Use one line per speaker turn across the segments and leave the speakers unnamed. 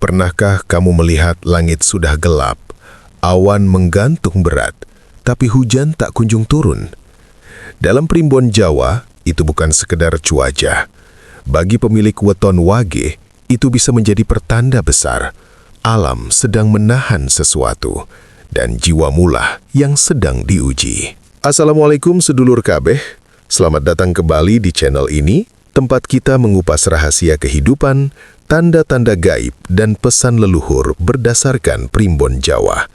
Pernahkah kamu melihat langit sudah gelap, awan menggantung berat, tapi hujan tak kunjung turun? Dalam Primbon Jawa, itu bukan sekedar cuaca. Bagi pemilik weton wage, itu bisa menjadi pertanda besar. Alam sedang menahan sesuatu, dan jiwa mula yang sedang diuji. Assalamualaikum sedulur kabeh, selamat datang kembali di channel ini, tempat kita mengupas rahasia kehidupan, tanda-tanda gaib, dan pesan leluhur berdasarkan Primbon Jawa.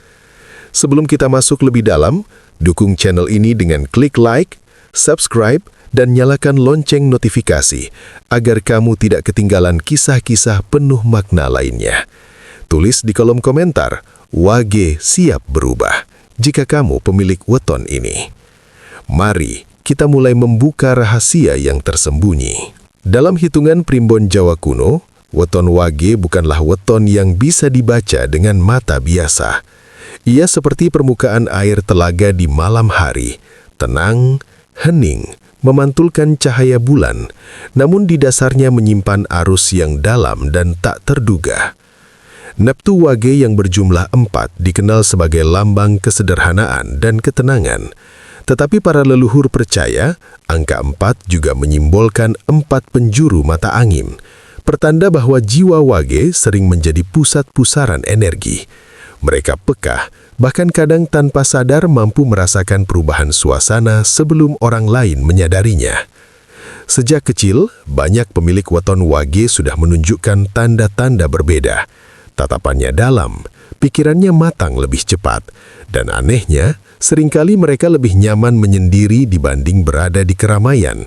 Sebelum kita masuk lebih dalam, dukung channel ini dengan klik like, subscribe, dan nyalakan lonceng notifikasi agar kamu tidak ketinggalan kisah-kisah penuh makna lainnya. Tulis di kolom komentar, wage siap berubah jika kamu pemilik weton ini. Mari kita mulai membuka rahasia yang tersembunyi. Dalam hitungan Primbon Jawa kuno, weton wage bukanlah weton yang bisa dibaca dengan mata biasa. Ia seperti permukaan air telaga di malam hari, tenang, hening, memantulkan cahaya bulan, namun di dasarnya menyimpan arus yang dalam dan tak terduga. Neptu wage yang berjumlah 4 dikenal sebagai lambang kesederhanaan dan ketenangan. Tetapi para leluhur percaya, angka 4 juga menyimbolkan 4 penjuru mata angin, pertanda bahwa jiwa wage sering menjadi pusat pusaran energi. Mereka peka, bahkan kadang tanpa sadar mampu merasakan perubahan suasana sebelum orang lain menyadarinya. Sejak kecil, banyak pemilik weton wage sudah menunjukkan tanda-tanda berbeda. Tatapannya dalam, pikirannya matang lebih cepat, dan anehnya, seringkali mereka lebih nyaman menyendiri dibanding berada di keramaian.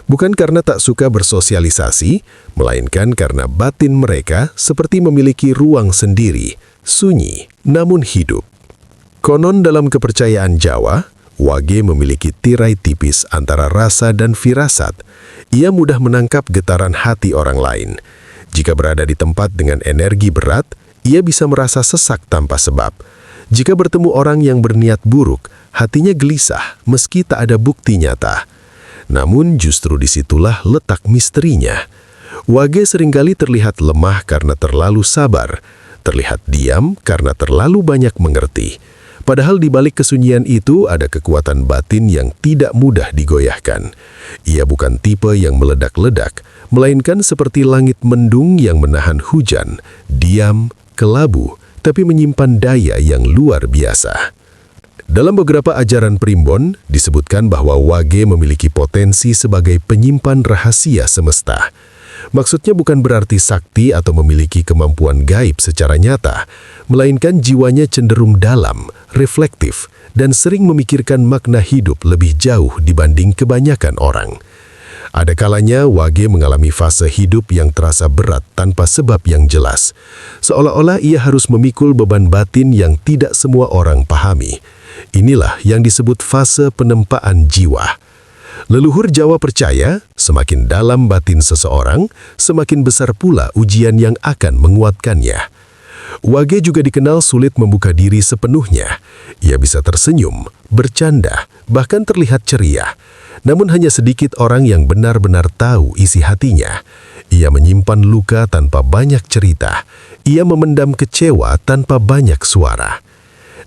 Bukan karena tak suka bersosialisasi, melainkan karena batin mereka seperti memiliki ruang sendiri, sunyi, namun hidup. Konon dalam kepercayaan Jawa, wage memiliki tirai tipis antara rasa dan firasat. Ia mudah menangkap getaran hati orang lain. Jika berada di tempat dengan energi berat, ia bisa merasa sesak tanpa sebab. Jika bertemu orang yang berniat buruk, hatinya gelisah meski tak ada bukti nyata. Namun justru disitulah letak misterinya. Wage seringkali terlihat lemah karena terlalu sabar, terlihat diam karena terlalu banyak mengerti. Padahal di balik kesunyian itu ada kekuatan batin yang tidak mudah digoyahkan. Ia bukan tipe yang meledak-ledak, melainkan seperti langit mendung yang menahan hujan, diam, kelabu, tapi menyimpan daya yang luar biasa. Dalam beberapa ajaran Primbon, disebutkan bahwa wage memiliki potensi sebagai penyimpan rahasia semesta. Maksudnya bukan berarti sakti atau memiliki kemampuan gaib secara nyata, melainkan jiwanya cenderung dalam, reflektif, dan sering memikirkan makna hidup lebih jauh dibanding kebanyakan orang. Ada kalanya wage mengalami fase hidup yang terasa berat tanpa sebab yang jelas. Seolah-olah ia harus memikul beban batin yang tidak semua orang pahami. Inilah yang disebut fase penempaan jiwa. Leluhur Jawa percaya, semakin dalam batin seseorang, semakin besar pula ujian yang akan menguatkannya. Wage juga dikenal sulit membuka diri sepenuhnya. Ia bisa tersenyum, bercanda, bahkan terlihat ceria. Namun hanya sedikit orang yang benar-benar tahu isi hatinya. Ia menyimpan luka tanpa banyak cerita. Ia memendam kecewa tanpa banyak suara.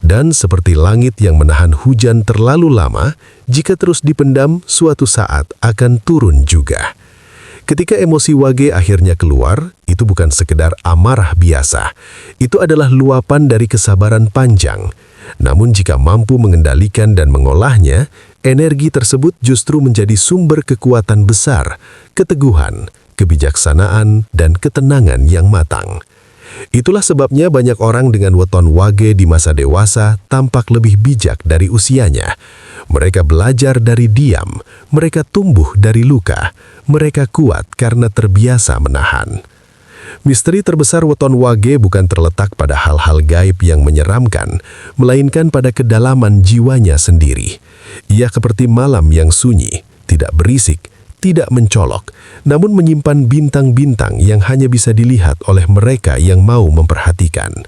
Dan seperti langit yang menahan hujan terlalu lama, jika terus dipendam, suatu saat akan turun juga. Ketika emosi wage akhirnya keluar, itu bukan sekedar amarah biasa. Itu adalah luapan dari kesabaran panjang. Namun jika mampu mengendalikan dan mengolahnya, energi tersebut justru menjadi sumber kekuatan besar, keteguhan, kebijaksanaan, dan ketenangan yang matang. Itulah sebabnya banyak orang dengan weton wage di masa dewasa tampak lebih bijak dari usianya. Mereka belajar dari diam, mereka tumbuh dari luka, mereka kuat karena terbiasa menahan. Misteri terbesar weton wage bukan terletak pada hal-hal gaib yang menyeramkan, melainkan pada kedalaman jiwanya sendiri. Ia seperti malam yang sunyi, tidak berisik, tidak mencolok, namun menyimpan bintang-bintang yang hanya bisa dilihat oleh mereka yang mau memperhatikan.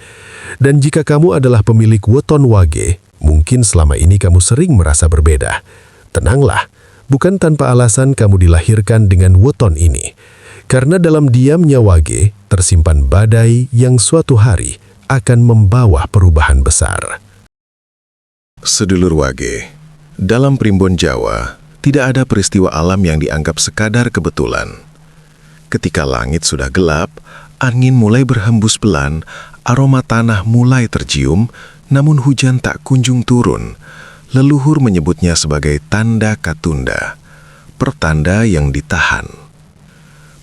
Dan jika kamu adalah pemilik weton wage, mungkin selama ini kamu sering merasa berbeda. Tenanglah, bukan tanpa alasan kamu dilahirkan dengan weton ini. Karena dalam diamnya Wage tersimpan badai yang suatu hari akan membawa perubahan besar. Sedulur Wage, dalam Primbon Jawa, tidak ada peristiwa alam yang dianggap sekadar kebetulan. Ketika langit sudah gelap, angin mulai berhembus pelan, aroma tanah mulai tercium, namun hujan tak kunjung turun. Leluhur menyebutnya sebagai tanda katunda, pertanda yang ditahan.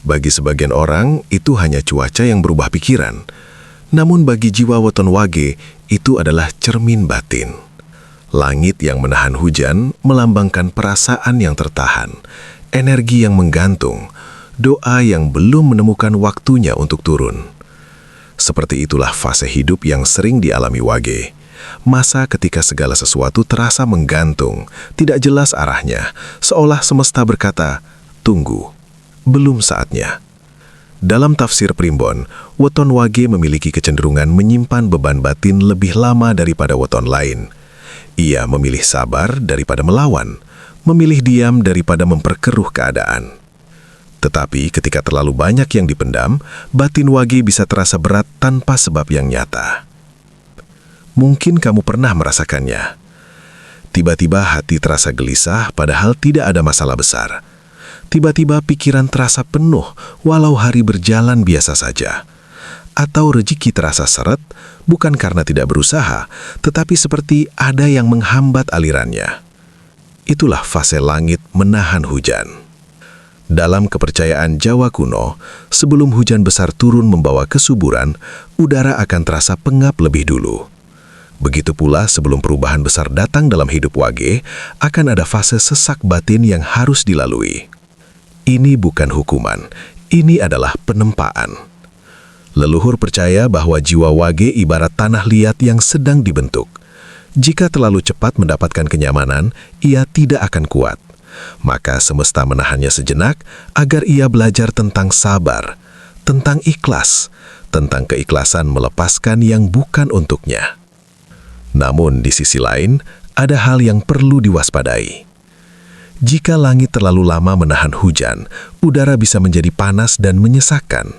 Bagi sebagian orang, itu hanya cuaca yang berubah pikiran. Namun bagi jiwa weton Wage, itu adalah cermin batin. Langit yang menahan hujan melambangkan perasaan yang tertahan, energi yang menggantung, doa yang belum menemukan waktunya untuk turun. Seperti itulah fase hidup yang sering dialami Wage. Masa ketika segala sesuatu terasa menggantung, tidak jelas arahnya, seolah semesta berkata, "Tunggu, belum saatnya." Dalam tafsir Primbon, weton Wage memiliki kecenderungan menyimpan beban batin lebih lama daripada weton lain. Ia memilih sabar daripada melawan, memilih diam daripada memperkeruh keadaan. Tetapi ketika terlalu banyak yang dipendam, batin Wage bisa terasa berat tanpa sebab yang nyata. Mungkin kamu pernah merasakannya. Tiba-tiba hati terasa gelisah padahal tidak ada masalah besar. Tiba-tiba pikiran terasa penuh walau hari berjalan biasa saja. Atau rezeki terasa seret, bukan karena tidak berusaha, tetapi seperti ada yang menghambat alirannya. Itulah fase langit menahan hujan. Dalam kepercayaan Jawa kuno, sebelum hujan besar turun membawa kesuburan, udara akan terasa pengap lebih dulu. Begitu pula sebelum perubahan besar datang dalam hidup Wage, akan ada fase sesak batin yang harus dilalui. Ini bukan hukuman, ini adalah penempaan. Leluhur percaya bahwa jiwa Wage ibarat tanah liat yang sedang dibentuk. Jika terlalu cepat mendapatkan kenyamanan, ia tidak akan kuat. Maka semesta menahannya sejenak agar ia belajar tentang sabar, tentang ikhlas, tentang keikhlasan melepaskan yang bukan untuknya. Namun di sisi lain, ada hal yang perlu diwaspadai. Jika langit terlalu lama menahan hujan, udara bisa menjadi panas dan menyesakkan.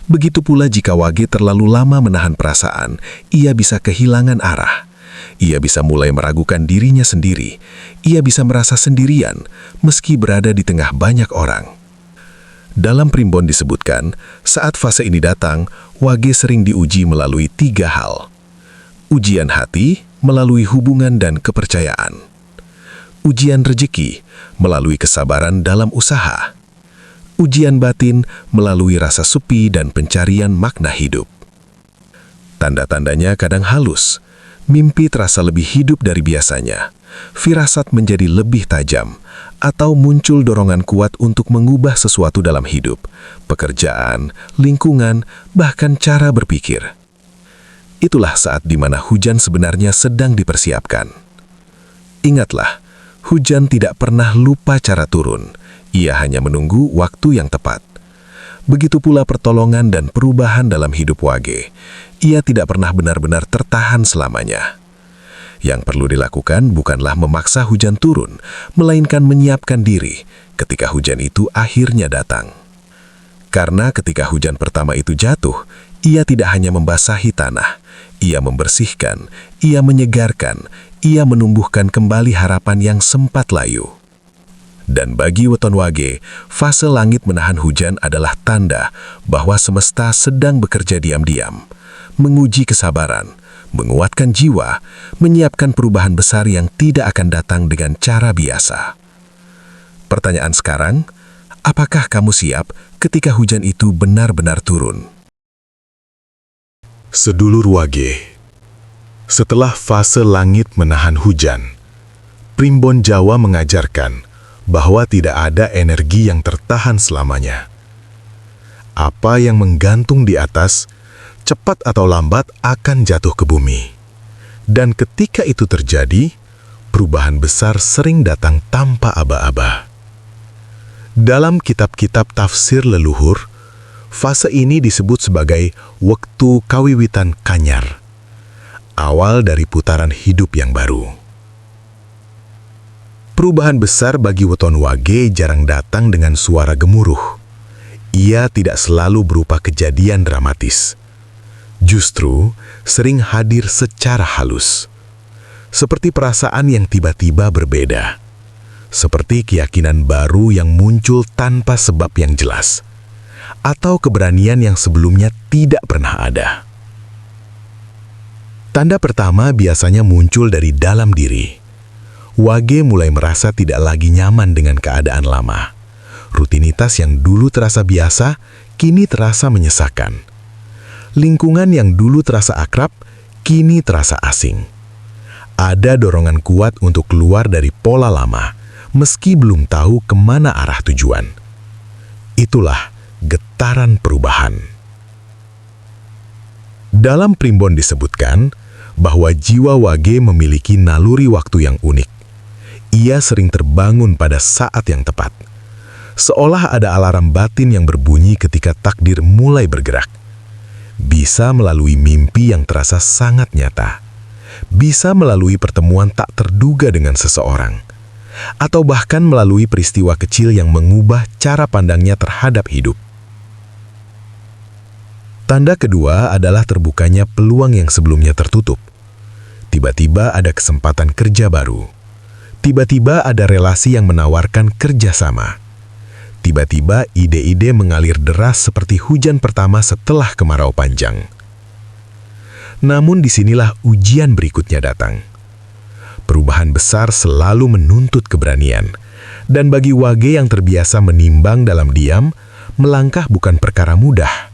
Begitu pula jika Wage terlalu lama menahan perasaan, ia bisa kehilangan arah. Ia bisa mulai meragukan dirinya sendiri. Ia bisa merasa sendirian, meski berada di tengah banyak orang. Dalam Primbon disebutkan, saat fase ini datang, Wage sering diuji melalui 3 hal. Ujian hati melalui hubungan dan kepercayaan. Ujian rezeki melalui kesabaran dalam usaha. Ujian batin melalui rasa sepi dan pencarian makna hidup. Tanda-tandanya kadang halus. Mimpi terasa lebih hidup dari biasanya. Firasat menjadi lebih tajam. Atau muncul dorongan kuat untuk mengubah sesuatu dalam hidup. Pekerjaan, lingkungan, bahkan cara berpikir. Itulah saat di mana hujan sebenarnya sedang dipersiapkan. Ingatlah, hujan tidak pernah lupa cara turun. Ia hanya menunggu waktu yang tepat. Begitu pula pertolongan dan perubahan dalam hidup Wage. Ia tidak pernah benar-benar tertahan selamanya. Yang perlu dilakukan bukanlah memaksa hujan turun, melainkan menyiapkan diri ketika hujan itu akhirnya datang. Karena ketika hujan pertama itu jatuh, ia tidak hanya membasahi tanah, ia membersihkan, ia menyegarkan, ia menumbuhkan kembali harapan yang sempat layu. Dan bagi weton Wage, fase langit menahan hujan adalah tanda bahwa semesta sedang bekerja diam-diam, menguji kesabaran, menguatkan jiwa, menyiapkan perubahan besar yang tidak akan datang dengan cara biasa. Pertanyaan sekarang, apakah kamu siap ketika hujan itu benar-benar turun? Sedulur Wage, setelah fase langit menahan hujan, Primbon Jawa mengajarkan bahwa tidak ada energi yang tertahan selamanya. Apa yang menggantung di atas, cepat atau lambat akan jatuh ke bumi. Dan ketika itu terjadi, perubahan besar sering datang tanpa aba-aba. Dalam kitab-kitab tafsir leluhur, fase ini disebut sebagai waktu kawiwitan kanyar, awal dari putaran hidup yang baru. Perubahan besar bagi weton Wage jarang datang dengan suara gemuruh. Ia tidak selalu berupa kejadian dramatis. Justru sering hadir secara halus. Seperti perasaan yang tiba-tiba berbeda. Seperti keyakinan baru yang muncul tanpa sebab yang jelas. Atau keberanian yang sebelumnya tidak pernah ada. Tanda pertama biasanya muncul dari dalam diri. Wage mulai merasa tidak lagi nyaman dengan keadaan lama. Rutinitas yang dulu terasa biasa, kini terasa menyesakan. Lingkungan yang dulu terasa akrab, kini terasa asing. Ada dorongan kuat untuk keluar dari pola lama, meski belum tahu kemana arah tujuan. Itulah getaran perubahan. Dalam primbon disebutkan bahwa jiwa Wage memiliki naluri waktu yang unik. Ia sering terbangun pada saat yang tepat. Seolah ada alarm batin yang berbunyi ketika takdir mulai bergerak. Bisa melalui mimpi yang terasa sangat nyata. Bisa melalui pertemuan tak terduga dengan seseorang. Atau bahkan melalui peristiwa kecil yang mengubah cara pandangnya terhadap hidup. Tanda kedua adalah terbukanya peluang yang sebelumnya tertutup. Tiba-tiba ada kesempatan kerja baru. Tiba-tiba ada relasi yang menawarkan kerjasama. Tiba-tiba ide-ide mengalir deras seperti hujan pertama setelah kemarau panjang. Namun disinilah ujian berikutnya datang. Perubahan besar selalu menuntut keberanian. Dan bagi Wage yang terbiasa menimbang dalam diam, melangkah bukan perkara mudah.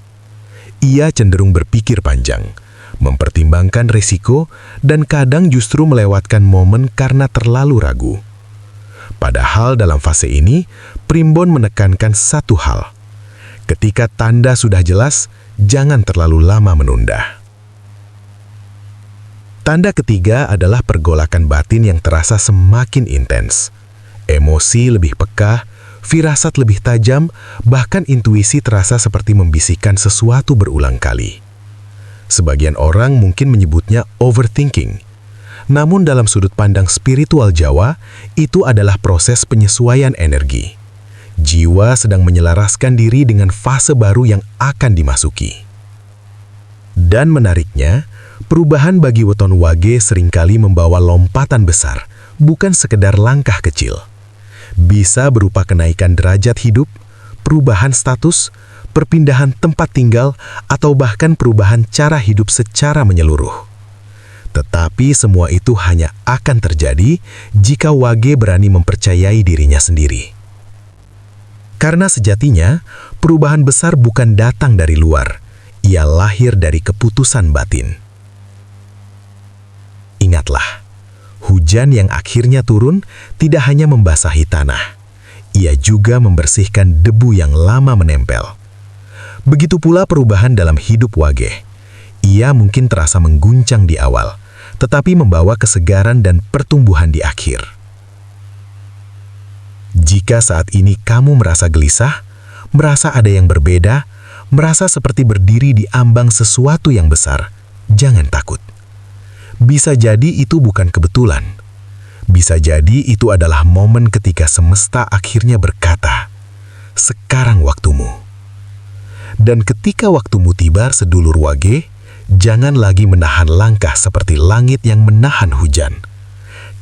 Ia cenderung berpikir panjang, mempertimbangkan risiko, dan kadang justru melewatkan momen karena terlalu ragu. Padahal dalam fase ini, primbon menekankan satu hal. Ketika tanda sudah jelas, jangan terlalu lama menunda. Tanda ketiga adalah pergolakan batin yang terasa semakin intens. Emosi lebih peka, firasat lebih tajam, bahkan intuisi terasa seperti membisikkan sesuatu berulang kali. Sebagian orang mungkin menyebutnya overthinking. Namun dalam sudut pandang spiritual Jawa, itu adalah proses penyesuaian energi. Jiwa sedang menyelaraskan diri dengan fase baru yang akan dimasuki. Dan menariknya, perubahan bagi weton Wage seringkali membawa lompatan besar, bukan sekedar langkah kecil. Bisa berupa kenaikan derajat hidup, perubahan status, perpindahan tempat tinggal, atau bahkan perubahan cara hidup secara menyeluruh. Tetapi semua itu hanya akan terjadi jika Wage berani mempercayai dirinya sendiri. Karena sejatinya, perubahan besar bukan datang dari luar, ia lahir dari keputusan batin. Ingatlah, hujan yang akhirnya turun tidak hanya membasahi tanah, ia juga membersihkan debu yang lama menempel. Begitu pula perubahan dalam hidup Wage. Ia mungkin terasa mengguncang di awal, tetapi membawa kesegaran dan pertumbuhan di akhir. Jika saat ini kamu merasa gelisah, merasa ada yang berbeda, merasa seperti berdiri di ambang sesuatu yang besar, jangan takut. Bisa jadi itu bukan kebetulan. Bisa jadi itu adalah momen ketika semesta akhirnya berkata, "Sekarang waktumu." Dan ketika waktumu tiba, sedulur Wage, jangan lagi menahan langkah seperti langit yang menahan hujan.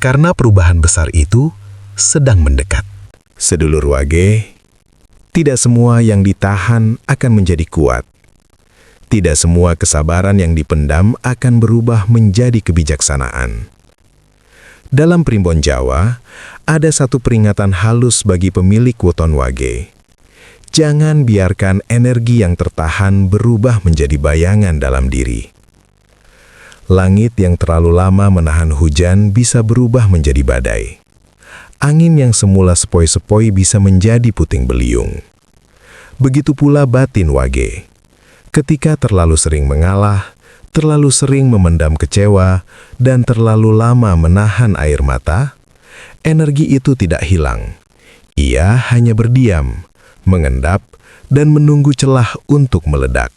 Karena perubahan besar itu sedang mendekat. Sedulur Wage, tidak semua yang ditahan akan menjadi kuat. Tidak semua kesabaran yang dipendam akan berubah menjadi kebijaksanaan. Dalam primbon Jawa, ada satu peringatan halus bagi pemilik weton Wage. Jangan biarkan energi yang tertahan berubah menjadi bayangan dalam diri. Langit yang terlalu lama menahan hujan bisa berubah menjadi badai. Angin yang semula sepoi-sepoi bisa menjadi puting beliung. Begitu pula batin Wage. Ketika terlalu sering mengalah, terlalu sering memendam kecewa, dan terlalu lama menahan air mata, energi itu tidak hilang. Ia hanya berdiam, mengendap, dan menunggu celah untuk meledak.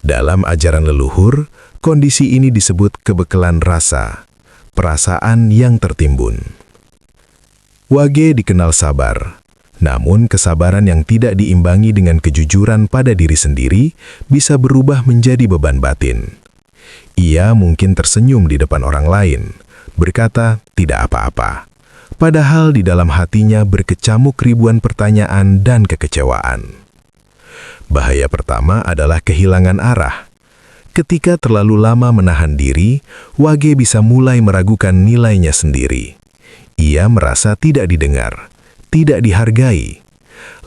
Dalam ajaran leluhur, kondisi ini disebut kebekalan rasa, perasaan yang tertimbun. Wage dikenal sabar, Namun kesabaran yang tidak diimbangi dengan kejujuran pada diri sendiri bisa berubah menjadi beban batin. Ia mungkin tersenyum di depan orang lain, berkata tidak apa-apa, padahal di dalam hatinya berkecamuk ribuan pertanyaan dan kekecewaan. Bahaya pertama adalah kehilangan arah. Ketika terlalu lama menahan diri, Wage bisa mulai meragukan nilainya sendiri. Ia merasa tidak didengar, tidak dihargai.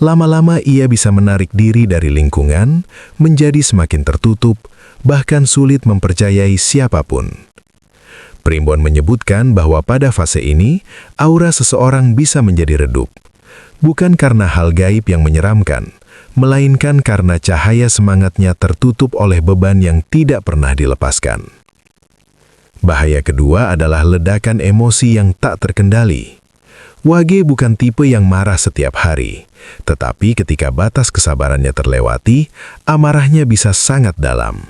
Lama-lama ia bisa menarik diri dari lingkungan, menjadi semakin tertutup, bahkan sulit mempercayai siapapun. Primbon menyebutkan bahwa pada fase ini, aura seseorang bisa menjadi redup. Bukan karena hal gaib yang menyeramkan, melainkan karena cahaya semangatnya tertutup oleh beban yang tidak pernah dilepaskan. Bahaya kedua adalah ledakan emosi yang tak terkendali. Wage bukan tipe yang marah setiap hari, tetapi ketika batas kesabarannya terlewati, amarahnya bisa sangat dalam.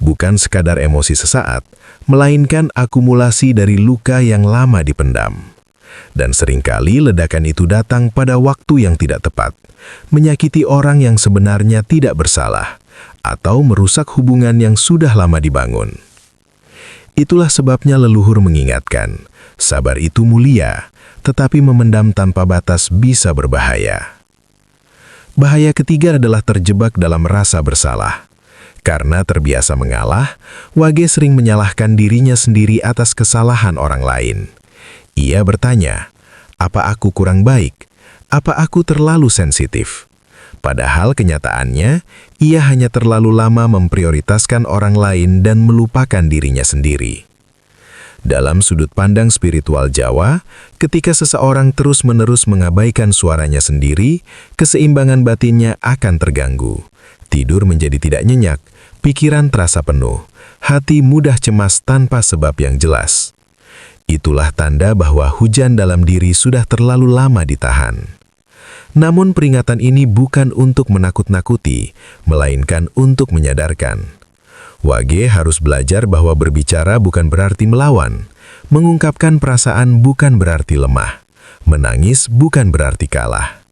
Bukan sekadar emosi sesaat, melainkan akumulasi dari luka yang lama dipendam. Dan seringkali ledakan itu datang pada waktu yang tidak tepat, menyakiti orang yang sebenarnya tidak bersalah, atau merusak hubungan yang sudah lama dibangun. Itulah sebabnya leluhur mengingatkan, sabar itu mulia, tetapi memendam tanpa batas bisa berbahaya. Bahaya ketiga adalah terjebak dalam rasa bersalah. Karena terbiasa mengalah, Wage sering menyalahkan dirinya sendiri atas kesalahan orang lain. Ia bertanya, apa aku kurang baik? Apa aku terlalu sensitif? Padahal kenyataannya, ia hanya terlalu lama memprioritaskan orang lain dan melupakan dirinya sendiri. Dalam sudut pandang spiritual Jawa, ketika seseorang terus-menerus mengabaikan suaranya sendiri, keseimbangan batinnya akan terganggu. Tidur menjadi tidak nyenyak, pikiran terasa penuh, hati mudah cemas tanpa sebab yang jelas. Itulah tanda bahwa hujan dalam diri sudah terlalu lama ditahan. Namun peringatan ini bukan untuk menakut-nakuti, melainkan untuk menyadarkan. Wage harus belajar bahwa berbicara bukan berarti melawan, mengungkapkan perasaan bukan berarti lemah, menangis bukan berarti kalah.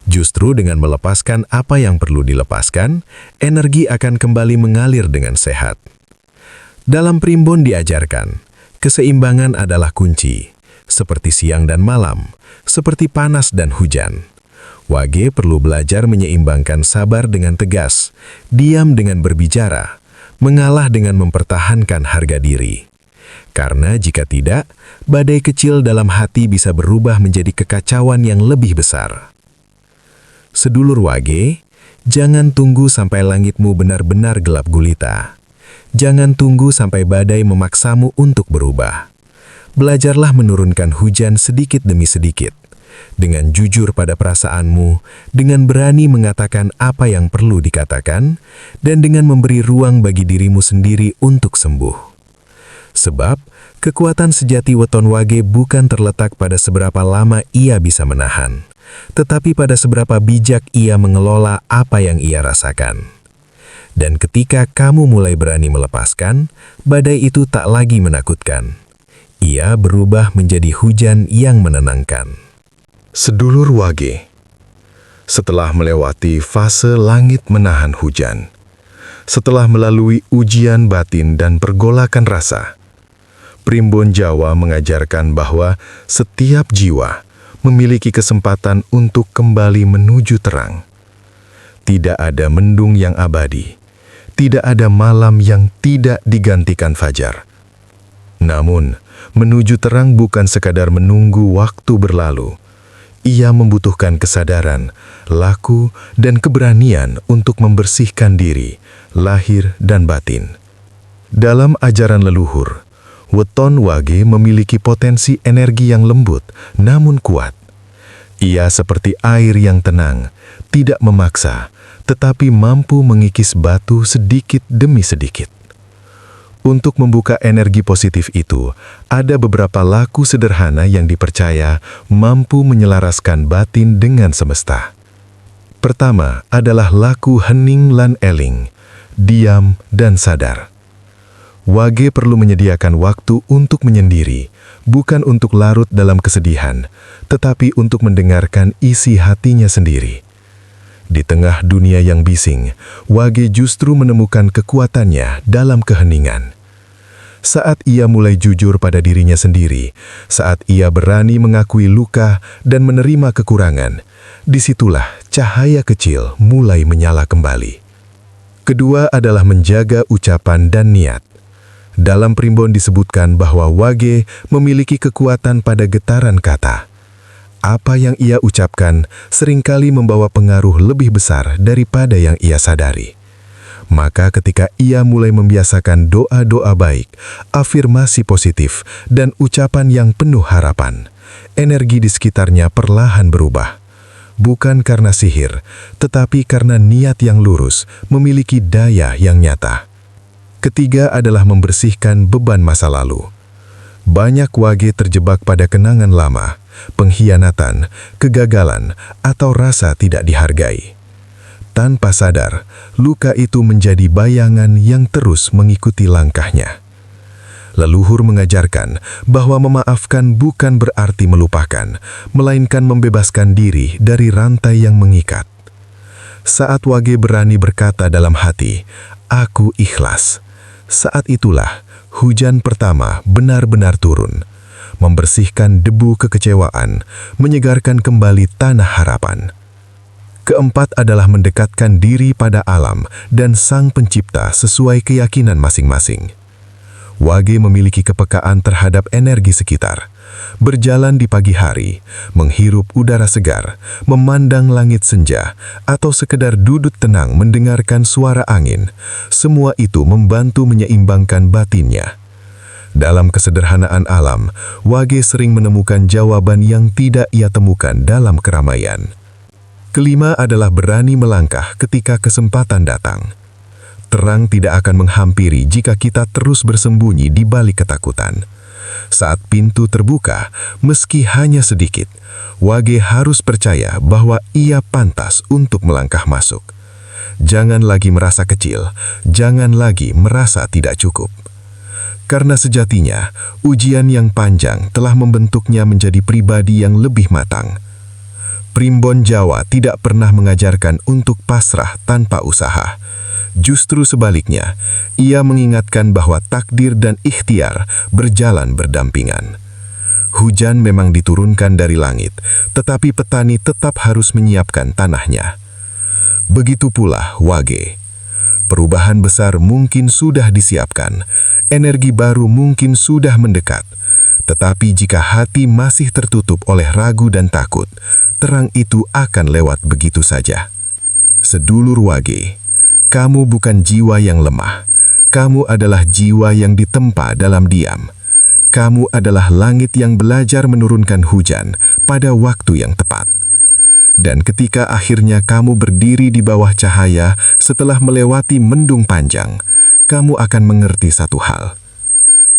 Justru dengan melepaskan apa yang perlu dilepaskan, energi akan kembali mengalir dengan sehat. Dalam primbon diajarkan, keseimbangan adalah kunci, seperti siang dan malam, seperti panas dan hujan. Wage perlu belajar menyeimbangkan sabar dengan tegas, diam dengan berbicara, mengalah dengan mempertahankan harga diri. Karena jika tidak, badai kecil dalam hati bisa berubah menjadi kekacauan yang lebih besar. Sedulur Wage, jangan tunggu sampai langitmu benar-benar gelap gulita. Jangan tunggu sampai badai memaksamu untuk berubah. Belajarlah menurunkan hujan sedikit demi sedikit. Dengan jujur pada perasaanmu, dengan berani mengatakan apa yang perlu dikatakan, dan dengan memberi ruang bagi dirimu sendiri untuk sembuh. Sebab, kekuatan sejati weton Wage bukan terletak pada seberapa lama ia bisa menahan, tetapi pada seberapa bijak ia mengelola apa yang ia rasakan. Dan ketika kamu mulai berani melepaskan, badai itu tak lagi menakutkan. Ia berubah menjadi hujan yang menenangkan.
Sedulur Wage, setelah melewati fase langit menahan hujan, setelah melalui ujian batin dan pergolakan rasa, Primbon Jawa mengajarkan bahwa setiap jiwa memiliki kesempatan untuk kembali menuju terang. Tidak ada mendung yang abadi, tidak ada malam yang tidak digantikan fajar. Namun, menuju terang bukan sekadar menunggu waktu berlalu. Ia membutuhkan kesadaran, laku, dan keberanian untuk membersihkan diri, lahir, dan batin. Dalam ajaran leluhur, weton Wage memiliki potensi energi yang lembut, namun kuat. Ia seperti air yang tenang, tidak memaksa, tetapi mampu mengikis batu sedikit demi sedikit. Untuk membuka energi positif itu, ada beberapa laku sederhana yang dipercaya mampu menyelaraskan batin dengan semesta. Pertama adalah laku hening lan eling, diam dan sadar. Wage perlu menyediakan waktu untuk menyendiri, bukan untuk larut dalam kesedihan, tetapi untuk mendengarkan isi hatinya sendiri. Di tengah dunia yang bising, Wage justru menemukan kekuatannya dalam keheningan. Saat ia mulai jujur pada dirinya sendiri, saat ia berani mengakui luka dan menerima kekurangan, disitulah cahaya kecil mulai menyala kembali. Kedua adalah menjaga ucapan dan niat. Dalam primbon disebutkan bahwa Wage memiliki kekuatan pada getaran kata. Apa yang ia ucapkan seringkali membawa pengaruh lebih besar daripada yang ia sadari. Maka ketika ia mulai membiasakan doa-doa baik, afirmasi positif, dan ucapan yang penuh harapan, energi di sekitarnya perlahan berubah. Bukan karena sihir, tetapi karena niat yang lurus memiliki daya yang nyata. Ketiga adalah membersihkan beban masa lalu. Banyak Wage terjebak pada kenangan lama, pengkhianatan, kegagalan, atau rasa tidak dihargai. Tanpa sadar, luka itu menjadi bayangan yang terus mengikuti langkahnya. Leluhur mengajarkan bahwa memaafkan bukan berarti melupakan, melainkan membebaskan diri dari rantai yang mengikat. Saat Wage berani berkata dalam hati, "Aku ikhlas," saat itulah hujan pertama benar-benar turun, membersihkan debu kekecewaan, menyegarkan kembali tanah harapan. Keempat adalah mendekatkan diri pada alam dan Sang Pencipta sesuai keyakinan masing-masing. Wage memiliki kepekaan terhadap energi sekitar. Berjalan di pagi hari, menghirup udara segar, memandang langit senja, atau sekedar duduk tenang mendengarkan suara angin, semua itu membantu menyeimbangkan batinnya. Dalam kesederhanaan alam, Wage sering menemukan jawaban yang tidak ia temukan dalam keramaian. Kelima adalah berani melangkah ketika kesempatan datang. Terang tidak akan menghampiri jika kita terus bersembunyi di balik ketakutan. Saat pintu terbuka, meski hanya sedikit, Wage harus percaya bahwa ia pantas untuk melangkah masuk. Jangan lagi merasa kecil, jangan lagi merasa tidak cukup. Karena sejatinya, ujian yang panjang telah membentuknya menjadi pribadi yang lebih matang. Primbon Jawa tidak pernah mengajarkan untuk pasrah tanpa usaha. Justru sebaliknya, ia mengingatkan bahwa takdir dan ikhtiar berjalan berdampingan. Hujan memang diturunkan dari langit, tetapi petani tetap harus menyiapkan tanahnya. Begitu pula Wage. Perubahan besar mungkin sudah disiapkan, energi baru mungkin sudah mendekat. Tetapi jika hati masih tertutup oleh ragu dan takut, terang itu akan lewat begitu saja. Sedulur Wage, kamu bukan jiwa yang lemah. Kamu adalah jiwa yang ditempa dalam diam. Kamu adalah langit yang belajar menurunkan hujan pada waktu yang tepat. Dan ketika akhirnya kamu berdiri di bawah cahaya setelah melewati mendung panjang, kamu akan mengerti satu hal.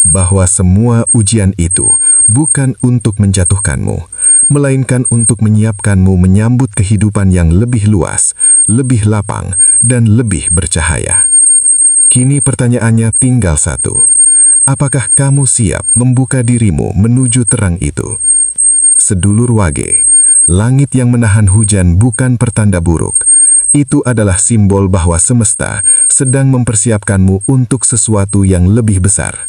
Bahwa semua ujian itu bukan untuk menjatuhkanmu, melainkan untuk menyiapkanmu menyambut kehidupan yang lebih luas, lebih lapang, dan lebih bercahaya. Kini pertanyaannya tinggal satu. Apakah kamu siap membuka dirimu menuju terang itu? Sedulur Wage, langit yang menahan hujan bukan pertanda buruk. Itu adalah simbol bahwa semesta sedang mempersiapkanmu untuk sesuatu yang lebih besar.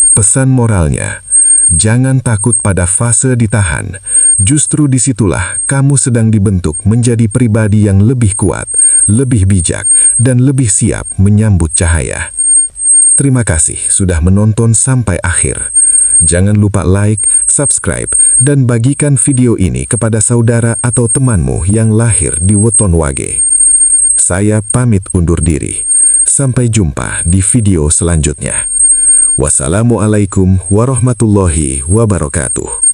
Pesan moralnya, jangan takut pada fase ditahan. Justru disitulah kamu sedang dibentuk menjadi pribadi yang lebih kuat, lebih bijak, dan lebih siap menyambut cahaya. Terima kasih sudah menonton sampai akhir. Jangan lupa like, subscribe, dan bagikan video ini kepada saudara atau temanmu yang lahir di weton Wage. Saya pamit undur diri. Sampai jumpa di video selanjutnya. Wassalamualaikum warahmatullahi wabarakatuh.